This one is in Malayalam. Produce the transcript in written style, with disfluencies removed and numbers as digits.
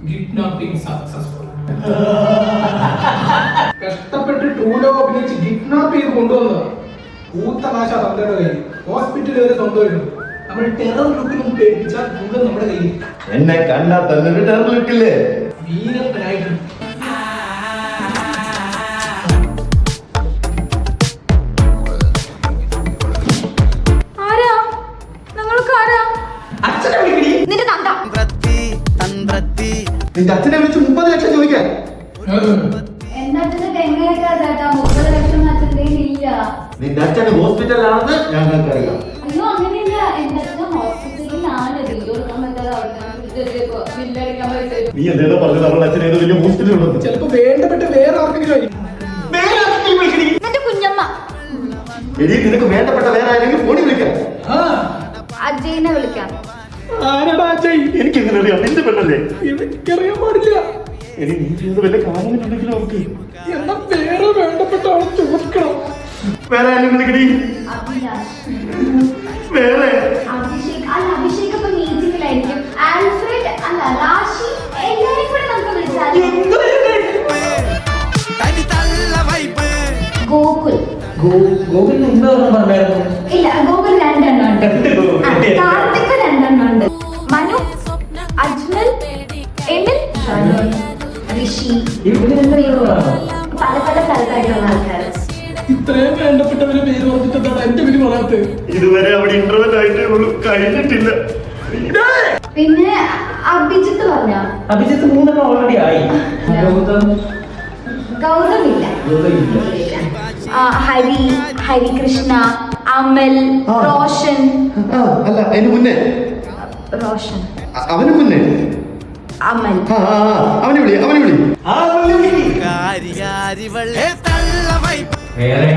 Kidnapping successful. കഷ്ടപ്പെട്ട് ടൂലോ അഭിനയിച്ച് കിഡ്നാപ്പ് ചെയ്ത് കൊണ്ടുവന്നതാ. കൂത്ത കാശ തന്തയുടെ കയ്യിൽ. ഹോസ്പിറ്റലിൽ വരെ സ്വന്തമായിട്ടുണ്ട്. നമ്മൾ ടെറർ ലുക്കിലും പേടിപ്പിച്ചാൽ മുഴുവൻ നമ്മുടെ കയ്യിൽ. എന്നെ കണ്ടാ തന്നെ ഒരു ടെറർ ലുക്കില്ലേ? വീരപ്പനായിട്ടുണ്ട്. നിന്റെ അച്ഛനെ വിളിച്ച് 30 ലക്ഷം ചോദിക്കാൻ. നിന്റെ അച്ഛന് ഹോസ്പിറ്റലാണെന്ന് ഞങ്ങൾക്കറിയാം. നീ എന്തേതോ പറഞ്ഞത് അവളുടെ അച്ഛൻ ഏതോ വലിയ ഹോസ്പിറ്റലുണ്ടെന്ന്. ചിലപ്പോ വേണ്ടപ്പെട്ട വേറെ ആർക്കെങ്കിലും ആയിരിക്കും. കുഞ്ഞമ്മ നിനക്ക് വേണ്ടപ്പെട്ട വേറെ ആരെങ്കിലും ഫോണിൽ വിളിക്കാം. അജയിനെ വിളിക്കാം. ആരാടാ അജയ്? എനിക്കെങ്ങനെ അറിയാം? നിന്റെ പെണ്ണല്ലേ? എനിക്കറിയാൻ പാടില്ല. നീ ചെയ്ത് വല്ല കാര്യങ്ങളുണ്ടെങ്കിലും അവർക്ക് എന്നാ വേറെ വേണ്ടപ്പെട്ട ആളെ ചോദിക്കണം. വേറെ ആരും വിളിക്കടി. വേറെ അഭിഷേക് ഇപ്പൊ മീറ്റിംഗിലായിരിക്കും. ആൽഫ്രഡ് അല്ല റാഷി എല്ലാവരും കൂടെ നമുക്ക് വിളിച്ചാൽ. ഗോകുൽ ഗോകുലിന് എന്താ പറഞ്ഞായിരുന്നു? ഇല്ല ഗോകുൽ 2 എണ്ണം ഉണ്ട്. കാർത്തിക് 2 എണ്ണം ഉണ്ട്. മനു, അജ്മൽ, എമിൽ, ഋഷി പല പല സ്ഥലത്തായിട്ടുള്ള ആൾക്കാർ. ഇത്രയും വേണ്ടപ്പെട്ടവരെ പേര് പറഞ്ഞിട്ടാണ് എന്റെ പേര് പറയാത്തത്. ഇതുവരെ അവിടെ ഇന്റർവെൽ ആയിട്ടേ ഉള്ളൂ, കഴിഞ്ഞിട്ടില്ല. പിന്നെ അഭിജിത്ത് പറഞ്ഞ അഭിജിത്ത് 3 എണ്ണം ഓൾറെഡി ആയി. ഗൗതമില്ല. ഹരി, ഹരികൃഷ്ണ, അമൽ, റോഷൻ. അല്ല അതിന് മുന്നേ റോഷൻ അവന് മുന്നേ അമൽ. അവനെ വിളി. വേറെ